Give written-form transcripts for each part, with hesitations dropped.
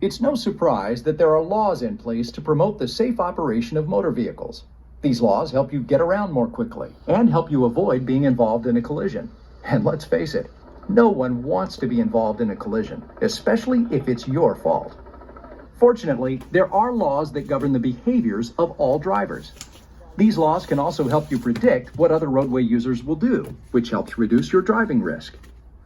It's no surprise that there are laws in place to promote the safe operation of motor vehicles. These laws help you get around more quickly and help you avoid being involved in a collision. And let's face it, no one wants to be involved in a collision, especially if it's your fault. Fortunately, there are laws that govern the behaviors of all drivers. These laws can also help you predict what other roadway users will do, which helps reduce your driving risk.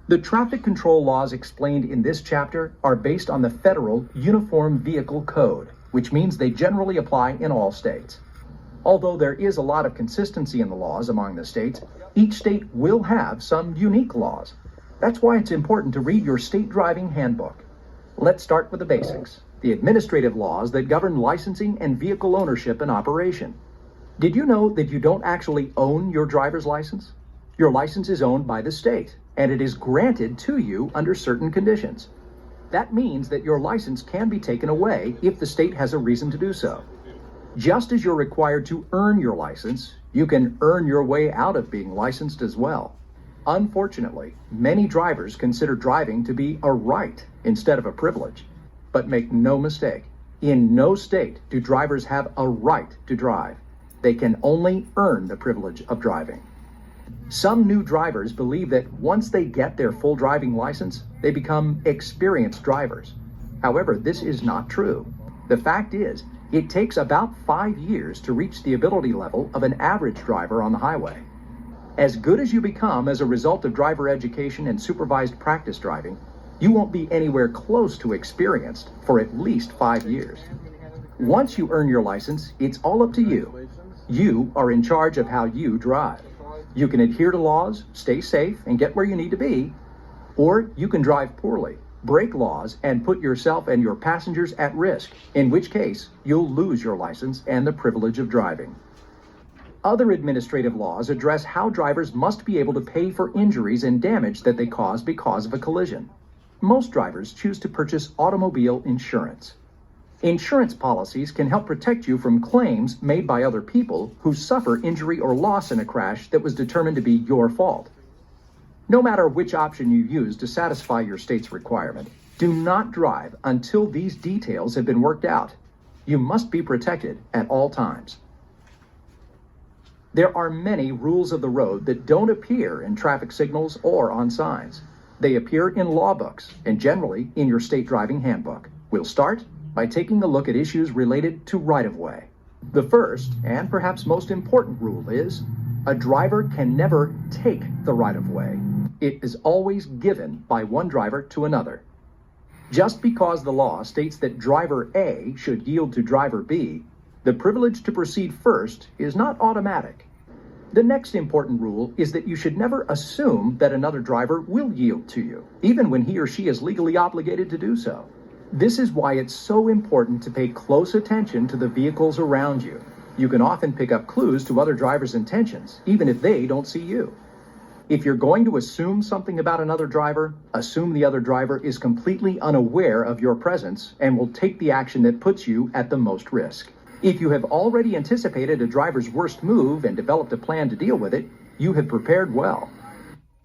The traffic control laws explained in this chapter are based on the Federal Uniform Vehicle Code, which means they generally apply in all states. Although there is a lot of consistency in the laws among the states, each state will have some unique laws. That's why it's important to read your state driving handbook. Let's start with the basics, the administrative laws that govern licensing and vehicle ownership and operation. Did you know that you don't actually own your driver's license? Your license is owned by the state, and it is granted to you under certain conditions. That means that your license can be taken away if the state has a reason to do so. Just as you're required to earn your license, you can earn your way out of being licensed as well. Unfortunately, many drivers consider driving to be a right instead of a privilege. But make no mistake, in no state do drivers have a right to drive. They can only earn the privilege of driving. Some new drivers believe that once they get their full driving license, they become experienced drivers. However, this is not true. The fact is, it takes about 5 years to reach the ability level of an average driver on the highway. As good as you become as a result of driver education and supervised practice driving, you won't be anywhere close to experienced for at least 5 years. Once you earn your license, it's all up to you. You are in charge of how you drive. You can adhere to laws, stay safe, and get where you need to be, or you can drive poorly, break laws, and put yourself and your passengers at risk, in which case you'll lose your license and the privilege of driving. Other administrative laws address how drivers must be able to pay for injuries and damage that they cause because of a collision. Most drivers choose to purchase automobile insurance. Insurance policies can help protect you from claims made by other people who suffer injury or loss in a crash that was determined to be your fault. No matter which option you use to satisfy your state's requirement, do not drive until these details have been worked out. You must be protected at all times. There are many rules of the road that don't appear in traffic signals or on signs. They appear in law books and generally in your state driving handbook. We'll start by taking a look at issues related to right-of-way. The first, and perhaps most important rule is, a driver can never take the right-of-way. It is always given by one driver to another. Just because the law states that driver A should yield to driver B, the privilege to proceed first is not automatic. The next important rule is that you should never assume that another driver will yield to you, even when he or she is legally obligated to do so. This is why it's so important to pay close attention to the vehicles around you. You can often pick up clues to other drivers' intentions, even if they don't see you. If you're going to assume something about another driver, assume the other driver is completely unaware of your presence and will take the action that puts you at the most risk. If you have already anticipated a driver's worst move and developed a plan to deal with it, you have prepared well.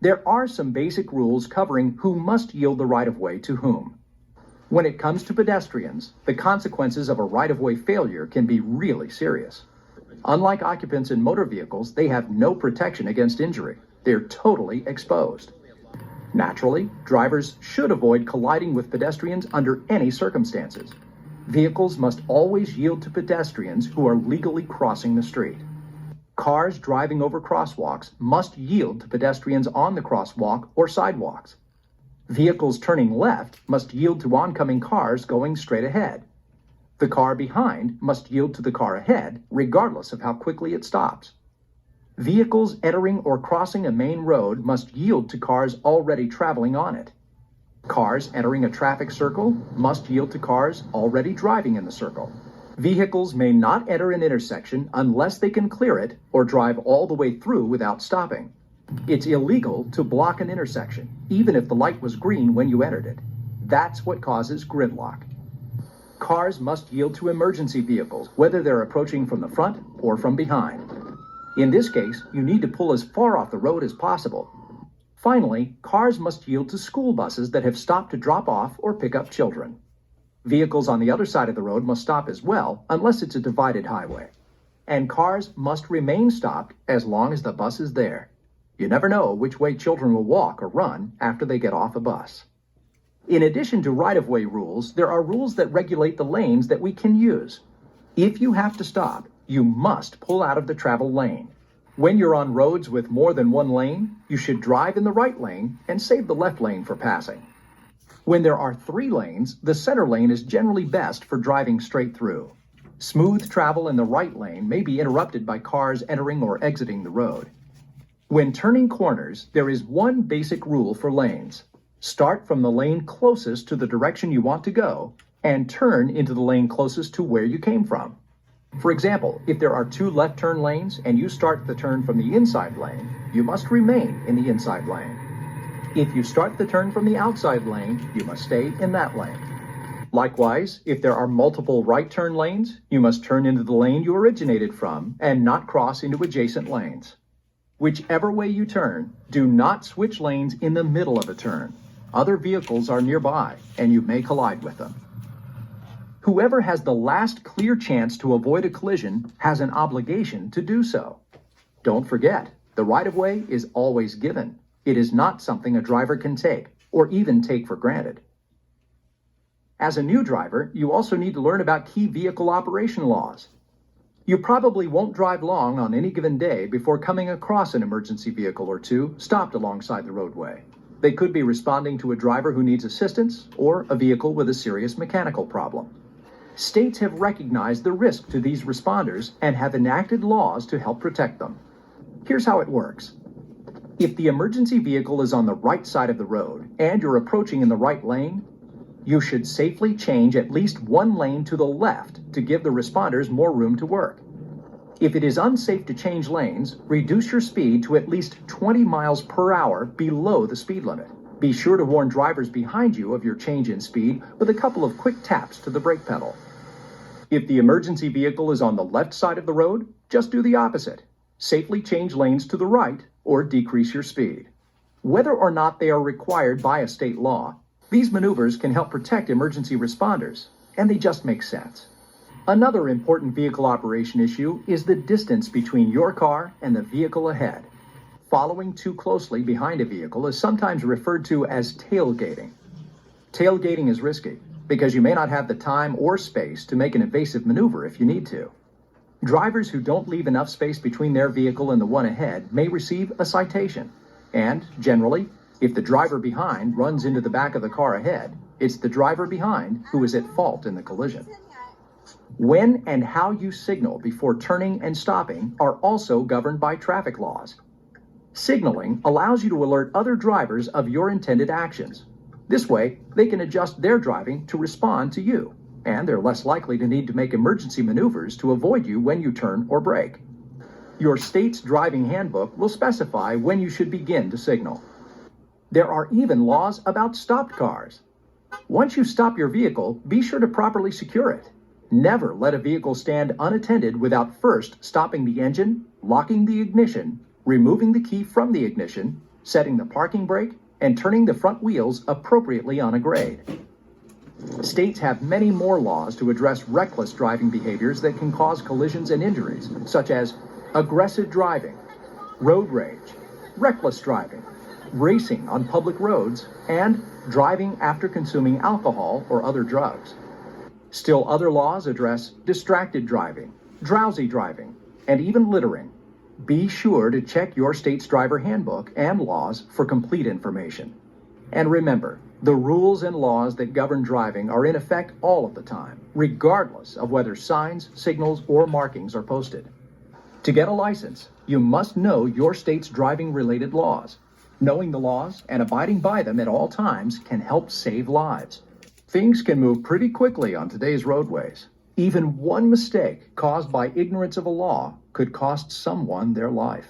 There are some basic rules covering who must yield the right-of-way to whom. When it comes to pedestrians, the consequences of a right-of-way failure can be really serious. Unlike occupants in motor vehicles, they have no protection against injury. They're totally exposed. Naturally, drivers should avoid colliding with pedestrians under any circumstances. Vehicles must always yield to pedestrians who are legally crossing the street. Cars driving over crosswalks must yield to pedestrians on the crosswalk or sidewalks. Vehicles turning left must yield to oncoming cars going straight ahead. The car behind must yield to the car ahead, regardless of how quickly it stops. Vehicles entering or crossing a main road must yield to cars already traveling on it. Cars entering a traffic circle must yield to cars already driving in the circle. Vehicles may not enter an intersection unless they can clear it or drive all the way through without stopping. It's illegal to block an intersection, even if the light was green when you entered it. That's what causes gridlock. Cars must yield to emergency vehicles, whether they're approaching from the front or from behind. In this case, you need to pull as far off the road as possible. Finally, cars must yield to school buses that have stopped to drop off or pick up children. Vehicles on the other side of the road must stop as well, unless it's a divided highway. And cars must remain stopped as long as the bus is there. You never know which way children will walk or run after they get off a bus. In addition to right-of-way rules, there are rules that regulate the lanes that we can use. If you have to stop, you must pull out of the travel lane. When you're on roads with more than one lane, you should drive in the right lane and save the left lane for passing. When there are 3 lanes, the center lane is generally best for driving straight through. Smooth travel in the right lane may be interrupted by cars entering or exiting the road. When turning corners, there is one basic rule for lanes. Start from the lane closest to the direction you want to go and turn into the lane closest to where you came from. For example, if there are 2 left turn lanes and you start the turn from the inside lane, you must remain in the inside lane. If you start the turn from the outside lane, you must stay in that lane. Likewise, if there are multiple right turn lanes, you must turn into the lane you originated from and not cross into adjacent lanes. Whichever way you turn, do not switch lanes in the middle of a turn. Other vehicles are nearby, and you may collide with them. Whoever has the last clear chance to avoid a collision has an obligation to do so. Don't forget, the right-of-way is always given. It is not something a driver can take, or even take for granted. As a new driver, you also need to learn about key vehicle operation laws. You probably won't drive long on any given day before coming across an emergency vehicle or 2 stopped alongside the roadway. They could be responding to a driver who needs assistance or a vehicle with a serious mechanical problem. States have recognized the risk to these responders and have enacted laws to help protect them. Here's how it works. If the emergency vehicle is on the right side of the road and you're approaching in the right lane, you should safely change at least 1 lane to the left to give the responders more room to work. If it is unsafe to change lanes, reduce your speed to at least 20 miles per hour below the speed limit. Be sure to warn drivers behind you of your change in speed with a couple of quick taps to the brake pedal. If the emergency vehicle is on the left side of the road, just do the opposite. Safely change lanes to the right or decrease your speed. Whether or not they are required by a state law, these maneuvers can help protect emergency responders, and they just make sense. Another important vehicle operation issue is the distance between your car and the vehicle ahead. Following too closely behind a vehicle is sometimes referred to as tailgating. Tailgating is risky because you may not have the time or space to make an evasive maneuver if you need to. Drivers who don't leave enough space between their vehicle and the one ahead may receive a citation. And, generally, if the driver behind runs into the back of the car ahead, it's the driver behind who is at fault in the collision. When and how you signal before turning and stopping are also governed by traffic laws. Signaling allows you to alert other drivers of your intended actions. This way, they can adjust their driving to respond to you, and they're less likely to need to make emergency maneuvers to avoid you when you turn or brake. Your state's driving handbook will specify when you should begin to signal. There are even laws about stopped cars. Once you stop your vehicle, be sure to properly secure it. Never let a vehicle stand unattended without first stopping the engine, locking the ignition, removing the key from the ignition, setting the parking brake, and turning the front wheels appropriately on a grade. States have many more laws to address reckless driving behaviors that can cause collisions and injuries, such as aggressive driving, road rage, reckless driving, racing on public roads, and driving after consuming alcohol or other drugs. Still other laws address distracted driving, drowsy driving, and even littering. Be sure to check your state's driver handbook and laws for complete information. And remember, the rules and laws that govern driving are in effect all of the time, regardless of whether signs, signals, or markings are posted. To get a license, you must know your state's driving-related laws. Knowing the laws and abiding by them at all times can help save lives. Things can move pretty quickly on today's roadways. Even one mistake caused by ignorance of a law could cost someone their life.